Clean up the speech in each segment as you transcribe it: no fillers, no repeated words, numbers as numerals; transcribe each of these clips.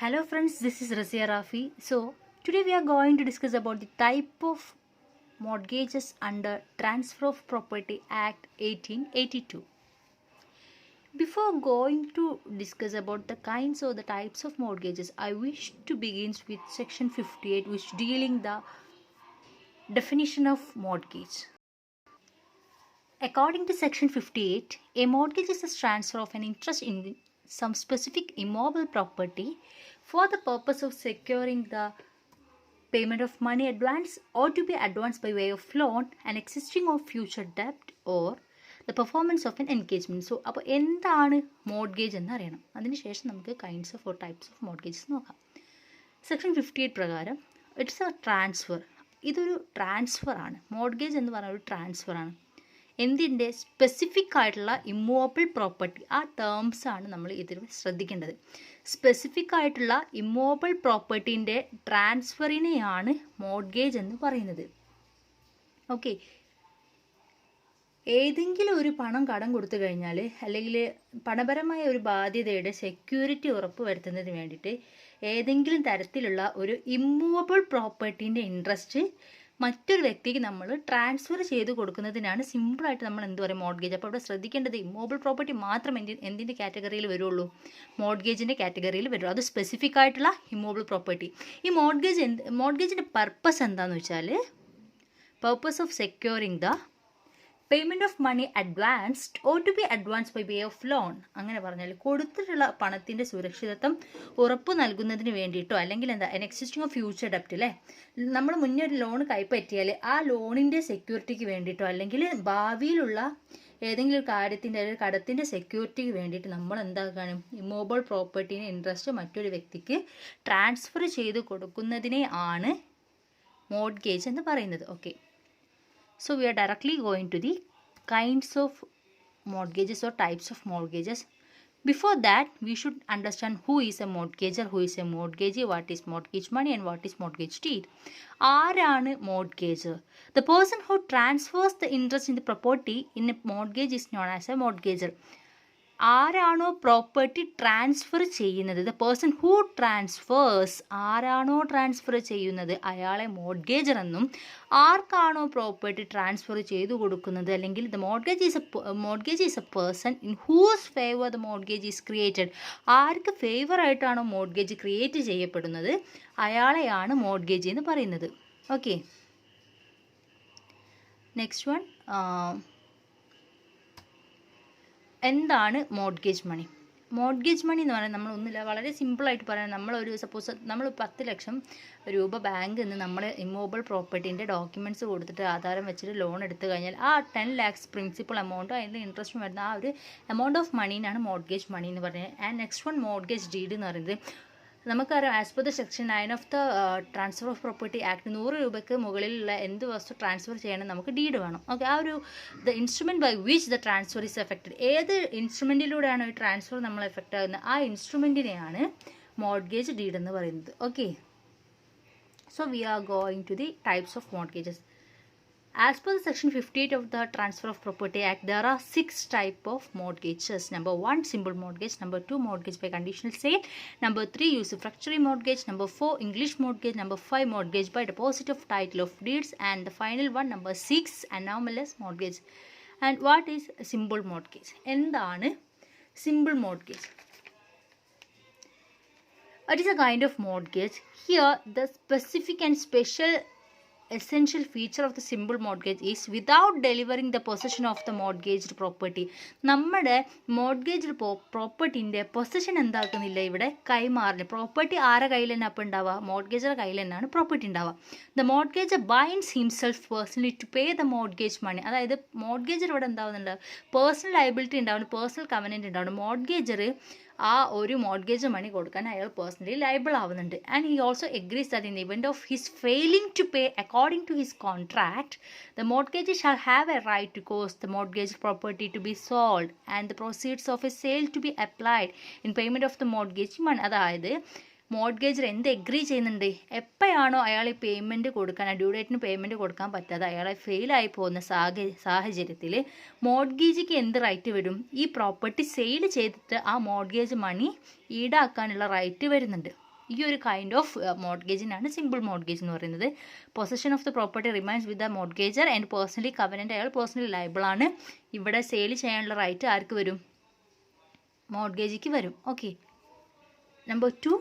Hello friends, this is Razia Rafi. So today we are going to discuss about the type of mortgages under Transfer of Property Act 1882. Before going to discuss about the kinds or the types of mortgages, I wish to begin with section 58, which dealing the definition of mortgage. According to section 58, a mortgage is a transfer of an interest in some specific immovable property for the purpose of securing the payment of money advance or to be advanced by way of loan, an existing or future debt or the performance of an engagement. So അപ്പോൾ എന്താണ് mortgage എന്ന് അറിയണം. അതിനുശേഷം നമുക്ക് kinds of types of mortgages നോക്കാം. Section 58 പ്രകാരം it's A transfer. ഇതൊരു transfer ആണ്. മോർഗേജ് എന്ന് പറഞ്ഞ ഒരു ട്രാൻസ്ഫർ ആണ്. എന്തിൻ്റെ സ്പെസിഫിക് ആയിട്ടുള്ള ഇമ്മൂവബിൾ പ്രോപ്പർട്ടി, ആ ടേംസ് ആണ് നമ്മൾ ഇതിൽ ശ്രദ്ധിക്കേണ്ടത്. സ്പെസിഫിക് ആയിട്ടുള്ള ഇമ്മൂവബിൾ പ്രോപ്പർട്ടീൻ്റെ ട്രാൻസ്ഫറിനെയാണ് മോർഗേജ് എന്ന് പറയുന്നത്. ഓക്കെ, ഏതെങ്കിലും ഒരു പണം കടം കൊടുത്തു കഴിഞ്ഞാൽ അല്ലെങ്കിൽ പണപരമായ ഒരു ബാധ്യതയുടെ സെക്യൂരിറ്റി ഉറപ്പ് വരുത്തുന്നതിന് വേണ്ടിയിട്ട് ഏതെങ്കിലും തരത്തിലുള്ള ഒരു ഇമ്മൂവബിൾ പ്രോപ്പർട്ടീൻ്റെ ഇൻട്രസ്റ്റ് മറ്റൊരു വ്യക്തിക്ക് നമ്മൾ ട്രാൻസ്ഫർ ചെയ്ത് കൊടുക്കുന്നതിനാണ് സിമ്പിളായിട്ട് നമ്മൾ എന്ത് പറയും, മോർഗേജ്. അപ്പോൾ ഇവിടെ ശ്രദ്ധിക്കേണ്ടത് ഇമ്മൂവബിൾ പ്രോപ്പർട്ടി മാത്രം എന്തിൻ്റെ കാറ്റഗറിയിൽ വരുള്ളൂ, മോർഗേജിൻ്റെ കാറ്റഗറിയിൽ വരുള്ളൂ. അത് സ്പെസിഫിക് ആയിട്ടുള്ള ഇമ്മൂവബിൾ പ്രോപ്പർട്ടി. ഈ മോർഗേജിൻ്റെ പർപ്പസ് എന്താണെന്ന് വെച്ചാൽ purpose of securing the payment of money advanced or to be advance by way of loan. അങ്ങനെ പറഞ്ഞാൽ കൊടുത്തിട്ടുള്ള പണത്തിൻ്റെ സുരക്ഷിതത്വം ഉറപ്പ് നൽകുന്നതിന് വേണ്ടിയിട്ടോ അല്ലെങ്കിൽ എന്താ എക്സിസ്റ്റിംഗ് ഓഫ് ഫ്യൂച്ചർ ഡെപ്റ്റ് അല്ലേ, നമ്മൾ മുന്നേ ഒരു ലോൺ കൈപ്പറ്റിയാൽ ആ ലോണിൻ്റെ സെക്യൂരിറ്റിക്ക് വേണ്ടിയിട്ടോ അല്ലെങ്കിൽ ഭാവിയിലുള്ള ഏതെങ്കിലും ഒരു കാര്യത്തിൻ്റെ ഒരു കടത്തിൻ്റെ സെക്യൂരിറ്റിക്ക് വേണ്ടിയിട്ട് നമ്മൾ എന്താക്കാനും ഇമ്മൂവബിൾ പ്രോപ്പർട്ടീനെ ഇൻട്രസ്റ്റ് മറ്റൊരു വ്യക്തിക്ക് ട്രാൻസ്ഫർ ചെയ്ത് കൊടുക്കുന്നതിനെ ആണ് മോർഗേജ് എന്ന് പറയുന്നത്. Okay, so we are directly going to the kinds of mortgages or types of mortgages. Before that, we should understand who is a mortgager, who is a mortgagee, what is mortgage money and what is mortgage deed. ആരാണ് mortgager? The person who transfers the interest in the property in a mortgage is known as a mortgager. ആരാണോ property transfer ചെയ്യുന്നത്, the person who transfers, ആരാണോ transfer ചെയ്യുന്നത് അയാളെ മോർഗേജർ എന്നും, ആർക്കാണോ property transfer ചെയ്തു കൊടുക്കുന്നത് അല്ലെങ്കിൽ the mortgage is a person in whose favour the mortgage is created, ആർക്ക് ഫേവറായിട്ടാണോ മോർഗേജ് ക്രിയേറ്റ് ചെയ്യപ്പെടുന്നത് അയാളെയാണ് മോർഗേജ് എന്ന് പറയുന്നത്. ഓക്കെ, നെക്സ്റ്റ് വൺ, എന്താണ് മോർഗേജ് മണി? മോർഗേജ് മണി എന്ന് പറയുന്നത് നമ്മളൊന്നുമില്ല, വളരെ സിമ്പിളായിട്ട് പറയാം. നമ്മളൊരു സപ്പോസ് നമ്മൾ 10 ലക്ഷം രൂപ ബാങ്കിൽ നിന്ന് നമ്മൾ ഇമ്മൂവബിൾ പ്രോപ്പർട്ടീൻ്റെ ഡോക്യുമെൻറ്റ്സ് കൊടുത്തിട്ട് ആധാരം വെച്ചിട്ട് ലോൺ എടുത്തു കഴിഞ്ഞാൽ ആ 10 lakhs പ്രിൻസിപ്പൽ എമൗണ്ടും അതിൻ്റെ ഇൻട്രസ്റ്റും വരുന്ന ആ ഒരു എമൗണ്ട് ഓഫ് മണീനാണ് മോർഗേജ് മണി എന്ന് പറയുന്നത്. And next one mortgage deed എന്ന് പറയുന്നത് നമുക്കറിയാം, as per the section 9 of the transfer of property act 100 രൂപയ്ക്ക് മുകളിലുള്ള എന്ത് വസ്തു ട്രാൻസ്ഫർ ചെയ്യണം നമുക്ക് ഡീഡ് വേണം. ഓക്കെ, ആ ഒരു the instrument by which the transfer is effected, ഏത് ഇൻസ്ട്രുമെൻറ്റിലൂടെയാണ് ഈ ട്രാൻസ്ഫർ നമ്മൾ എഫക്റ്റ് ആകുന്നത് ആ ഇൻസ്ട്രുമെൻറ്റിനെയാണ് മോർഗേജ് ഡീഡ് എന്ന് പറയുന്നത്. Okay, so we are going to the types of mortgages. As per the section 58 of the Transfer of Property Act, there are 6 types of mortgages. Number 1, simple mortgage. Number 2, mortgage by conditional sale. Number 3, usufructuary mortgage. Number 4, English mortgage. Number 5, mortgage by deposit of title of deeds. And the final one, number 6, anomalous mortgage. And what is simple mortgage? എന്താണ് simple mortgage? It is a kind of mortgage. Here, the specific and special essential feature of the simple mortgage is without delivering the possession of the mortgaged property. നമ്മുടെ mortgage പ്രോപ്പർട്ടീൻ്റെ possession എന്താക്കുന്നില്ല, ഇവിടെ കൈമാറില്ല. Property ആരുടെ കയ്യിൽ തന്നെ അപ്പം ഉണ്ടാവുക, മോർഗേജറുടെ കയ്യിൽ തന്നെയാണ് property ഉണ്ടാവുക. The mortgagor binds himself personally to pay the mortgage money. അതായത് മോർഗേജർ ഇവിടെ എന്താവുന്നുണ്ട്, പേഴ്സണൽ ലയബിലിറ്റി ഉണ്ടാവുന്നു, പേഴ്സണൽ കവനൻ്റ് ഉണ്ടാവുന്നു. മോർഗേജർ ആ ഒരു മോർഗേജ് മണി കൊടുക്കാൻ അയാൾ പേഴ്സണലി ലയബിൾ ആവുന്നുണ്ട്. And he also agrees that in the event of his failing to pay according to his contract the mortgagee shall have a right to cause the mortgaged property to be sold and the proceeds of a sale to be applied in payment of the mortgage money. അതായത് മോർഗേജർ എന്ത് agree ചെയ്യുന്നുണ്ട്, എപ്പോഴാണോ അയാൾ ഈ payment കൊടുക്കാൻ due ഡേറ്റിന് payment കൊടുക്കാൻ പറ്റാതെ അയാളെ ഫെയിലായി പോകുന്ന സാഹചര്യത്തിൽ മോർഗേജിക്ക് എന്ത് റൈറ്റ് വരും, ഈ പ്രോപ്പർട്ടി സെയിൽ ചെയ്തിട്ട് ആ മോർഗേജ് മണി ഈടാക്കാനുള്ള റൈറ്റ് വരുന്നുണ്ട്. ഈ ഒരു കൈൻഡ് ഓഫ് മോർഗേജിനാണ് സിമ്പിൾ മോർഗേജ് എന്ന് പറയുന്നത്. Possession of the property remains with the മോർഗേജർ and personally covenant, അയാൾ പേഴ്സണലി ലയബിൾ ആണ്. ഇവിടെ സെയിൽ ചെയ്യാനുള്ള റൈറ്റ് ആർക്ക് വരും? മോർഗേജിക്ക് വരും. Okay. Number 2,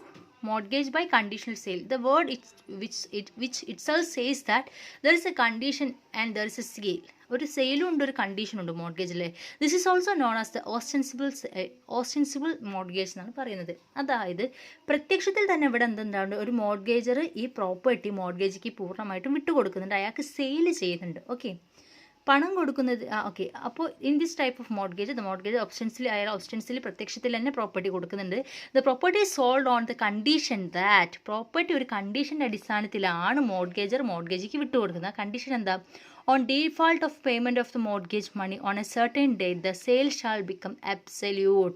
mortgage by conditional sale. The word which itself says that there is a condition and there is a sale. ഒരു സെയിലും ഉണ്ട്, ഒരു കണ്ടീഷനും ഉണ്ട് മോർഗേജിൽ. This is also known as the ostensible mortgage എന്നാണ് പറയുന്നത്. അതായത് പ്രത്യക്ഷത്തിൽ തന്നെ ഇവിടെ എന്തുണ്ടാവുണ്ട്, ഒരു മോർഗേജർ ഈ പ്രോപ്പർട്ടി മോർഗേജിക്ക് പൂർണ്ണമായിട്ടും വിട്ടുകൊടുക്കുന്നുണ്ട്, അയാൾക്ക് സെയിൽ ചെയ്യുന്നുണ്ട്. ഓക്കെ, പണം കൊടുക്കുന്നത്. ഓക്കെ, അപ്പോൾ in this type of mortgage the mortgage ഓപ്ഷൻസിൽ പ്രത്യക്ഷത്തിൽ തന്നെ പ്രോപ്പർട്ടി കൊടുക്കുന്നുണ്ട്. The property sold on the condition that, property ഒരു കണ്ടീഷൻ്റെ അടിസ്ഥാനത്തിലാണ് മോർഗേജിക്ക് വിട്ടുകൊടുക്കുന്നത്. ആ കണ്ടീഷൻ എന്താ? On default of payment of the mortgage money on a certain date the sale shall become absolute.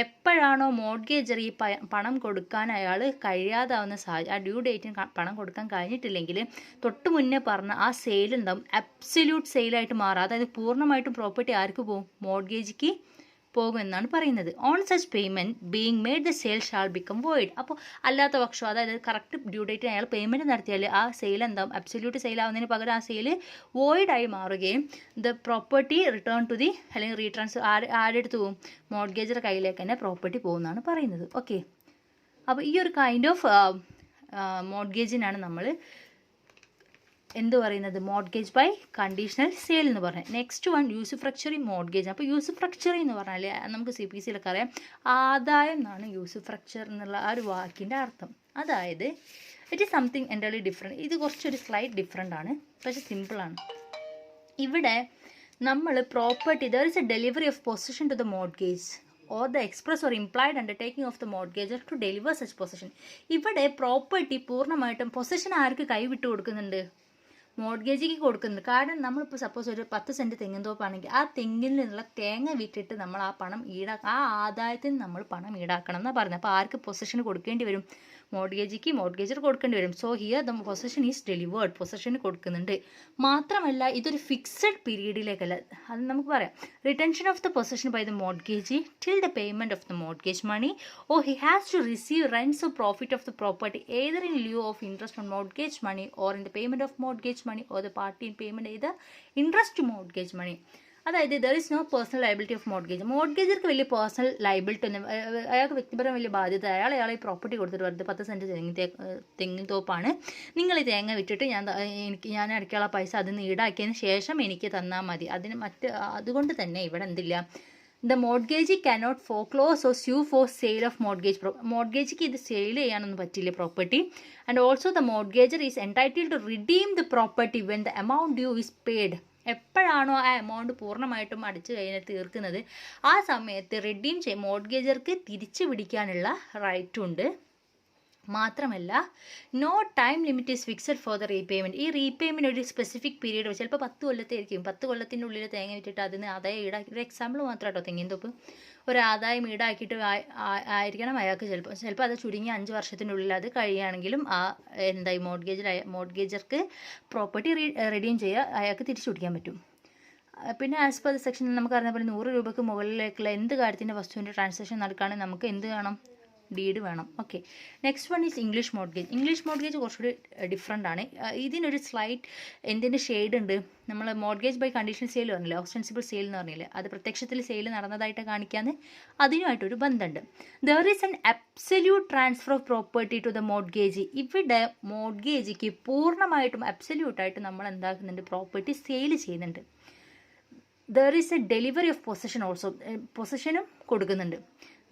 എപ്പോഴാണോ മോർഗേജർ ഈ പണം കൊടുക്കാൻ അയാൾ കഴിയാതാവുന്ന സാഹചര്യം, ആ ഡ്യൂ ഡേറ്റിന് പണം കൊടുക്കാൻ കഴിഞ്ഞിട്ടില്ലെങ്കിൽ തൊട്ട് മുന്നേ പറഞ്ഞ ആ സെയിൽ എന്താവും? അബ്സല്യൂട്ട് സെയിലായിട്ട് മാറും. അതായത് പൂർണ്ണമായിട്ടും പ്രോപ്പർട്ടി ആർക്ക് പോകും? മോർഗേജിക്ക് പോകുമെന്നാണ് പറയുന്നത്. On such payment being made the sale shall become void. അപ്പോൾ അല്ലാത്ത പക്ഷം, അതായത് കറക്റ്റ് ഡ്യൂ ഡേറ്റിന് അയാൾ പേയ്മെൻറ്റ് നടത്തിയാൽ ആ സെയിൽ എന്താവും? അബ്സല്യൂട്ട് സെയിൽ ആവുന്നതിന് പകരം ആ സെയിൽ വോയിഡായി മാറുകയും the property return to the, അല്ലെങ്കിൽ റീട്രാൻസ്ഫർ ആരെടുത്ത് പോകും? മോർഗേജർ കയ്യിലേക്ക് തന്നെ പ്രോപ്പർട്ടി പോകുമെന്നാണ് പറയുന്നത്. ഓക്കെ, അപ്പോൾ ഈ ഒരു കൈൻഡ് ഓഫ് മോർഗേജിനാണ് നമ്മൾ എന്ത് പറയുന്നത്? മോർഗേജ് ബൈ കണ്ടീഷണൽ സെയിൽ എന്ന് പറഞ്ഞത്. Next one usufructuary mortgage. അപ്പോൾ യൂസുഫ്രക്ചറി എന്ന് പറഞ്ഞാൽ നമുക്ക് CPC-യിലൊക്കെ അറിയാം, ആദായം എന്നാണ് യൂസുഫ്രക്ചർ എന്നുള്ള ആ ഒരു വാക്കിൻ്റെ അർത്ഥം. അതായത് it is something entirely different. ഇത് കുറച്ചൊരു സ്ലൈറ്റ് ഡിഫറെൻ്റ് ആണ്, പക്ഷേ സിമ്പിളാണ്. ഇവിടെ നമ്മൾ property, there is a delivery of possession to the mortgage or the express or implied undertaking of the mortgager to deliver such possession. ഇവിടെ പ്രോപ്പർട്ടി പൂർണ്ണമായിട്ടും possession ആർക്ക് കൈവിട്ട് കൊടുക്കുന്നുണ്ട്? മോർഗേജിക്ക് കൊടുക്കുന്നുണ്ട്. കാരണം നമ്മളിപ്പോൾ സപ്പോസ് ഒരു 10 സെൻറ്റ് തെങ്ങിൻ തോപ്പാണെങ്കിൽ ആ തെങ്ങിൽ നിന്നുള്ള തേങ്ങ വിറ്റിട്ട് നമ്മൾ ആ പണം ആ ആദായത്തിൽ നമ്മൾ പണം ഈടാക്കണം എന്നാണ് പറയുന്നത്. അപ്പോൾ ആർക്ക് പൊസഷൻ കൊടുക്കേണ്ടി വരും? മോർഗേജർ കൊടുക്കേണ്ടി വരും. So here the possession is delivered, പൊസഷന് കൊടുക്കുന്നുണ്ട്. മാത്രമല്ല ഇതൊരു ഫിക്സഡ് പീരീഡിലേക്കല്ല, അത് നമുക്ക് പറയാം. Retention of the possession by the mortgagee till the payment of the mortgage money or he has to receive rents of profit of the property either in lieu of interest on mortgage money or in the payment of mortgage money or the party in payment either interest to mortgage money. അതായത് there is no personal liability of mortgage. മോർഗേജർക്ക് വലിയ personal liability ഒന്നും, അയാൾക്ക് വ്യക്തിപരം വലിയ ബാധ്യത. അയാളെ ഈ property കൊടുത്തിട്ട് വെറുതെ 10 സെൻറ്റ് തെങ്ങിൻ തോപ്പാണ്, നിങ്ങൾ ഈ തേങ്ങ വിറ്റിട്ട് ഞാൻ അടയ്ക്കാനുള്ള പൈസ അതിൽ നിന്ന് ഈടാക്കിയതിന് ശേഷം എനിക്ക് തന്നാൽ മതി. അതുകൊണ്ട് തന്നെ ഇവിടെ എന്തില്ല, the mortgagee cannot foreclose or sue for sale of mortgage. മോർഗേജിക്ക് ഇത് സെയിൽ ചെയ്യാനൊന്നും പറ്റില്ല property. And also the mortgagor is entitled to redeem the property when the amount due is paid. എപ്പോഴാണോ ആ എമൗണ്ട് പൂർണ്ണമായിട്ടും അടിച്ചു കഴിഞ്ഞാൽ തീർക്കുന്നത്, ആ സമയത്ത് മോർഗേജർക്ക് തിരിച്ചു പിടിക്കാനുള്ള റൈറ്റും ഉണ്ട്. മാത്രമല്ല no time limit is fixed for the repayment. ഈ റീപേയ്മെൻറ്റ് ഒരു സ്പെസിഫിക് പീരീഡ്, ചിലപ്പോൾ 10 കൊല്ലത്തായിരിക്കും. 10 കൊല്ലത്തിൻ്റെ ഉള്ളിൽ തേങ്ങ വിറ്റിട്ട് അതിന് ആദായം ഈടാക്കി, ഒരു എക്സാമ്പിൾ മാത്രം കേട്ടോ, തെങ്ങിൻ തോപ്പ് ഒരു ആദായം ഈടാക്കിയിട്ട് ആയിരിക്കണം അയാൾക്ക്. ചിലപ്പോൾ അത് ചുരുങ്ങി 5 വർഷത്തിനുള്ളിൽ അത് കഴിയുകയാണെങ്കിലും എന്തായി മോർഗേജർക്ക് പ്രോപ്പർട്ടി റിഡീം ചെയ്യുക, അയാൾക്ക് തിരിച്ചു പിടിക്കാൻ പറ്റും. പിന്നെ ആസ് പെർ സെക്ഷൻ നമുക്ക് അറിഞ്ഞ പോലെ 100 രൂപയ്ക്ക് മുകളിലേക്കുള്ള എന്ത് കാര്യത്തിൻ്റെ വസ്തുവിൻ്റെ ട്രാൻസാക്ഷൻ നടക്കുകയാണെങ്കിൽ നമുക്ക് എന്ത് വേണം? ഡീഡ് വേണം. Okay, next one is English mortgage. English mortgage കുറച്ചുകൂടി ഡിഫറെൻ്റ് ആണ്. ഇതിനൊരു സ്ലൈറ്റ് എന്തിൻ്റെ ഷെയ്ഡ് ഉണ്ട്. നമ്മൾ മോർഗേജ് ബൈ കണ്ടീഷണൽ സെയിൽ പറഞ്ഞില്ലേ, ഓസ്റ്റൻസിബിൾ സെയിൽ എന്ന് പറഞ്ഞില്ലേ, അത് പ്രത്യക്ഷത്തിൽ സെയിൽ നടന്നതായിട്ട് കാണിക്കാന്ന് അതിനുമായിട്ടൊരു ബന്ധമുണ്ട്. There is an absolute transfer of property to the mortgagee. ഇവിടെ മോർഗേജിക്ക് പൂർണ്ണമായിട്ടും അബ്സല്യൂട്ടായിട്ട് നമ്മൾ എന്താക്കുന്നുണ്ട്? പ്രോപ്പർട്ടി സെയിൽ ചെയ്യുന്നുണ്ട്. There is a delivery of possession also, പൊസഷനും കൊടുക്കുന്നുണ്ട്.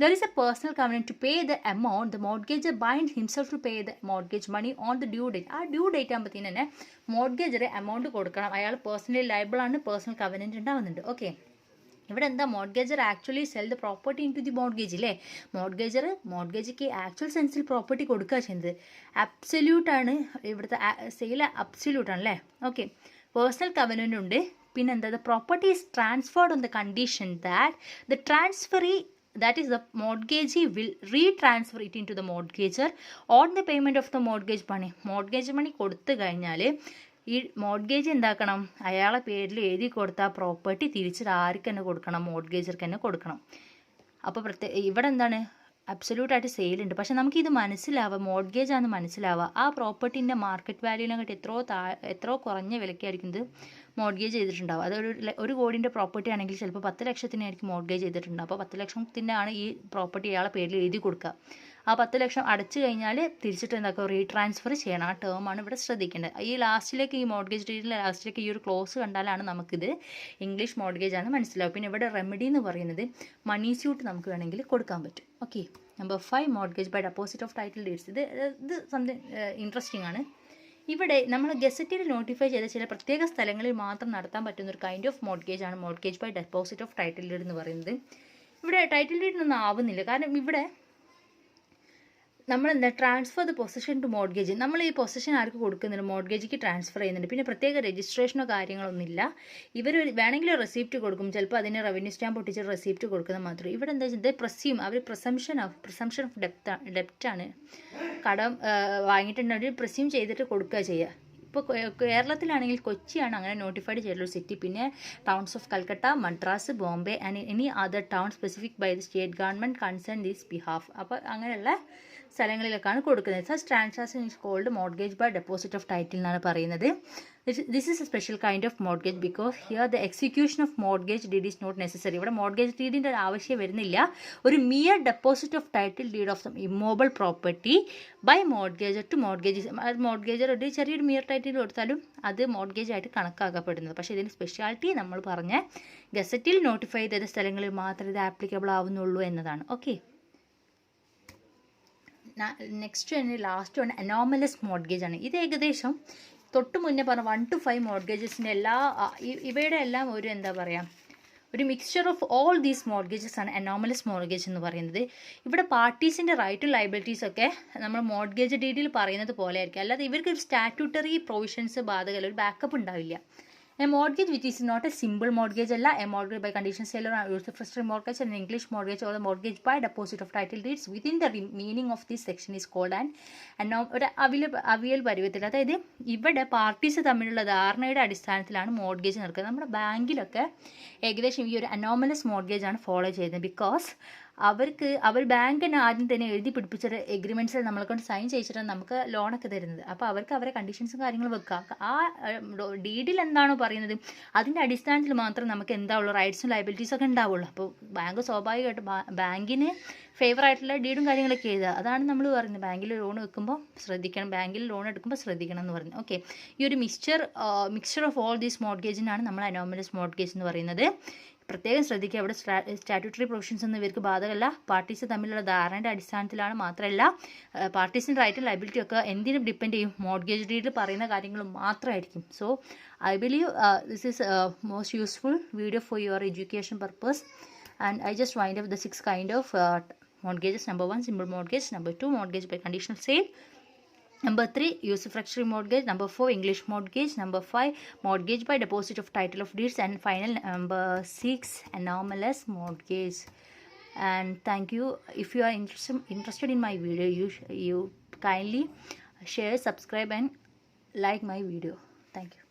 There is a personal covenant to pay the amount the mortgager binds himself to pay the mortgage money on the due date. ആ due date ആകുമ്പോഴത്തേന് തന്നെ മോർഗേജറെ amount കൊടുക്കണം. അയാൾ personally liable ആണ്, personal covenant ഉണ്ടാവുന്നുണ്ട്. ഓക്കെ, ഇവിടെ എന്താ, mortgager actually sell the property in to the mortgage അല്ലേ. മോർഗേജിക്ക് ആക്ച്വൽ സെൻസിൽ പ്രോപ്പർട്ടി കൊടുക്കുക ചെയ്യുന്നത്. അബ്സല്യൂട്ടാണ് ഇവിടുത്തെ സെയിൽ, അബ്സല്യൂട്ടാണ് അല്ലേ. ഓക്കെ, പേഴ്സണൽ കവനന്റ് ഉണ്ട്. പിന്നെന്താ, the property is transferred on the condition that the transferee, that is the mortgagee will retransfer it into the mortgager on the payment of the mortgage money. mortgage money കൊടുത്തു കഴിഞ്ഞാൽ ഈ mortgage എന്താക്കണം? അയാളെ പേരിൽ എഴുതി കൊടുത്ത property തിരിച്ചിട്ട് ആർക്ക് തന്നെ കൊടുക്കണം? മോർഗേജർക്ക് തന്നെ കൊടുക്കണം. അപ്പോൾ ഇവിടെ എന്താണ്, അബ്സല്യൂട്ടായിട്ട് സെയിലുണ്ട്. പക്ഷെ നമുക്കിത് മനസ്സിലാവുക മോഡ്ഗേജ് ആണെന്ന് മനസ്സിലാവുക ആ പ്രോപ്പർട്ടീൻ്റെ മാർക്കറ്റ് വാല്യൂവിനെക്കാട്ടി എത്രയോ കുറഞ്ഞ വിലയ്ക്കായിരിക്കും ഇത് മോഡ്ഗേജ് ചെയ്തിട്ടുണ്ടാവും. അതൊരു 1 കോടിൻ്റെ പ്രോപ്പർട്ടി ആണെങ്കിൽ ചിലപ്പോൾ 10 ലക്ഷത്തിനായിരിക്കും മോഡ്ഗേജ് ചെയ്തിട്ടുണ്ടാവും. അപ്പോൾ 10 ലക്ഷത്തിൻ്റെ ആണ് ഈ പ്രോപ്പർട്ടി ഇയാളെ പേരിൽ എഴുതി കൊടുക്കുക. ആ 10 ലക്ഷം അടച്ചു കഴിഞ്ഞാൽ തിരിച്ചിട്ട് എന്താക്കുക, റീട്രാൻസ്ഫർ ചെയ്യണം. ആ ടേമാണ് ഇവിടെ ശ്രദ്ധിക്കേണ്ടത്. ഈ ലാസ്റ്റിലേക്ക് ഈ മോഡ്ഗേജ് ഡീഡിൻ്റെ ലാസ്റ്റിലേക്ക് ഈ ഒരു ക്ലോസ് കണ്ടാലാണ് നമുക്കിത് ഇംഗ്ലീഷ് മോഡ്ഗേജ് ആണ് മനസ്സിലാവും. പിന്നെ ഇവിടെ റെമഡി എന്ന് പറയുന്നത് മണി സ്യൂട്ട് നമുക്ക് വേണമെങ്കിൽ കൊടുക്കാൻ പറ്റും. Okay, number 5 mortgage by deposit of title deeds. ഇത് സംതിങ് ഇൻട്രസ്റ്റിംഗ് ആണ്. ഇവിടെ നമ്മൾ ഗസറ്റിൽ നോട്ടിഫൈ ചെയ്ത ചില പ്രത്യേക സ്ഥലങ്ങളിൽ മാത്രം നടത്താൻ പറ്റുന്ന ഒരു കൈൻഡ് ഓഫ് മോഡ്ഗേജ് ആണ് mortgage by deposit of title deed എന്ന് പറയുന്നത്. ഇവിടെ ടൈറ്റിൽ ഡീഡിനൊന്നും ആവുന്നില്ല. കാരണം ഇവിടെ നമ്മളെന്താ transfer the possession to mortgage, നമ്മൾ ഈ പൊസഷൻ ആർക്ക് കൊടുക്കുന്നുണ്ട്, മോഡ്ഗേജിക്ക് ട്രാൻസ്ഫർ ചെയ്യുന്നുണ്ട്. പിന്നെ പ്രത്യേക രജിസ്ട്രേഷനോ കാര്യങ്ങളൊന്നുമില്ല. ഇവർ വേണമെങ്കിൽ റെസിപ്റ്റ് കൊടുക്കും, ചിലപ്പോൾ അതിന് റവന്യൂ സ്റ്റാമ്പ് ഒട്ടിച്ച് റെസിപ്റ്റ് കൊടുക്കുന്നത് മാത്രം. ഇവിടെ എന്താ വെച്ചാൽ പ്രസ്യൂം അവർ പ്രസംഷൻ ഓഫ് ഡെപ്റ്റാണ്. കടം വാങ്ങിയിട്ടുണ്ടെങ്കിൽ പ്രസ്യൂം ചെയ്തിട്ട് കൊടുക്കുക ചെയ്യുക. ഇപ്പോൾ കേരളത്തിലാണെങ്കിൽ കൊച്ചിയാണ് അങ്ങനെ നോട്ടിഫൈഡ് ചെയ്തിട്ടുള്ള സിറ്റി. പിന്നെ towns of Calcutta, Madras, Bombay and any other town specific by the state government concern these behalf. അപ്പോൾ അങ്ങനെയുള്ള സ്ഥലങ്ങളിലൊക്കെയാണ് കൊടുക്കുന്നത്. Such transaction is called mortgage by deposit of title എന്നാണ് പറയുന്നത്. This is a special kind of mortgage because here the execution of mortgage deed is not necessary. ഇവിടെ mortgage ഡീഡിൻ്റെ ഒരു ആവശ്യം വരുന്നില്ല. ഒരു mere deposit of title deed of some immovable property by mortgagor to mortgage. Mortgager ഒരു ചെറിയൊരു mere title കൊടുത്താലും അത് മോഡ്ഗേജ് ആയിട്ട് കണക്കാക്കപ്പെടുന്നത്. പക്ഷേ ഇതിൻ്റെ സ്പെഷ്യാലിറ്റി നമ്മൾ പറഞ്ഞ ഗസറ്റിൽ നോട്ടിഫൈ ചെയ്ത സ്ഥലങ്ങളിൽ മാത്രമേ ഇത് ആപ്ലിക്കബിൾ ആവുന്നുള്ളൂ എന്നതാണ്. ഓക്കെ, നെക്സ്റ്റ് തന്നെ ലാസ്റ്റ് വൺ അനോമലസ് മോഡ്ഗേജ് ആണ്. ഇത് ഏകദേശം തൊട്ട് മുന്നേ പറഞ്ഞ 1 to 5 മോഡ്ഗേജസിൻ്റെ ഇവയുടെ എല്ലാം ഒരു എന്താ പറയുക, ഒരു മിക്സ്ചർ ഓഫ് ഓൾ ദീസ് മോഡ്ഗേജസ് ആണ് അനോമലസ് മോഡ്ഗേജ് എന്ന് പറയുന്നത്. ഇവിടെ പാർട്ടീസിൻ്റെ റൈറ്റും ലയബിലിറ്റീസ് ഒക്കെ നമ്മൾ മോഡ്ഗേജ് ഡീഡിൽ പറയുന്നത് പോലെ ആയിരിക്കും. അല്ലാതെ ഇവർക്ക് ഒരു സ്റ്റാറ്റ്യൂട്ടറി പ്രൊവിഷൻസ് ബാധകമല്ല, ഒരു ബാക്കപ്പ് ഉണ്ടാവില്ല. A mortgage which is not a simple mortgage അല്ല, a mortgage by conditional sale or usufructory mortgage, an English mortgage or the mortgage by deposit of title deeds within the meaning of this section is called ഒരു അവിയൽ പരുവത്തിൽ. അതായത് ഇവിടെ parties തമ്മിലുള്ള ധാരണയുടെ അടിസ്ഥാനത്തിലാണ് mortgage നടക്കുന്നത്. നമ്മുടെ ബാങ്കിലൊക്കെ ഏകദേശം ഈ ഒരു അനോമലസ് മോഡ്ഗേജ് ആണ് ഫോളോ ചെയ്യുന്നത്. ബിക്കോസ് അവർ ബാങ്ക് തന്നെ ആദ്യം തന്നെ എഴുതി പിടിപ്പിച്ച എഗ്രിമെൻറ്റ്സിൽ നമ്മളെ കൊണ്ട് സൈൻ ചെയ്യിച്ചിട്ടാണ് നമുക്ക് ലോണൊക്കെ തരുന്നത്. അപ്പോൾ അവർക്ക് അവരെ കണ്ടീഷൻസും കാര്യങ്ങളും വെക്കുക. ആ ഡീഡിൽ എന്താണോ പറയുന്നത് അതിൻ്റെ അടിസ്ഥാനത്തിൽ മാത്രം നമുക്ക് എന്താ ഉള്ളൂ, റൈറ്റ്സും ലയബിലിറ്റീസും ഒക്കെ ഉണ്ടാവുള്ളൂ. അപ്പോൾ ബാങ്ക് സ്വാഭാവികമായിട്ട് ബാങ്കിന് ഫേവർ ആയിട്ടുള്ള ഡീഡും കാര്യങ്ങളൊക്കെ എഴുതുക. അതാണ് നമ്മൾ പറയുന്നത്, ബാങ്കിൽ ലോൺ വെക്കുമ്പോൾ ശ്രദ്ധിക്കണം, ബാങ്കിൽ ലോൺ എടുക്കുമ്പോൾ ശ്രദ്ധിക്കണം എന്ന് പറഞ്ഞു. ഓക്കെ, ഈ ഒരു മിക്സ്ചർ ഓഫ് ഓൾ ദീസ് മോഡ്ഗേജിനാണ് നമ്മൾ അനോമലസ് മോഡ്ഗേജ് എന്ന് പറയുന്നത്. പ്രത്യേകം ശ്രദ്ധിക്കുക, ഇവിടെ സ്റ്റാറ്റ്യൂട്ടറി പ്രൊവിഷൻസ് ഒന്നും ഇവർക്ക് ബാധകമല്ല. പാർട്ടീസ് തമ്മിലുള്ള ധാരണയുടെ അടിസ്ഥാനത്തിലാണ്. മാത്രമല്ല പാർട്ടീസിൻ്റെ റൈറ്റും ലയബിലിറ്റി ഒക്കെ എന്തിനും ഡിപ്പെൻഡ് ചെയ്യും, മോഡ്ഗേജ് ഡീഡിൽ പറയുന്ന കാര്യങ്ങൾ മാത്രമായിരിക്കും. So I believe this is most useful video for your education purpose. And I just wind up the 6 kind of mortgages. Number 1 simple mortgage, number 2 mortgage by conditional sale, number 3 usufructory mortgage, number 4 English mortgage, number 5 mortgage by deposit of title of deeds, and final number 6 anomalous mortgage. And thank you. If you are interested in my video, you kindly share, subscribe and like my video. Thank you.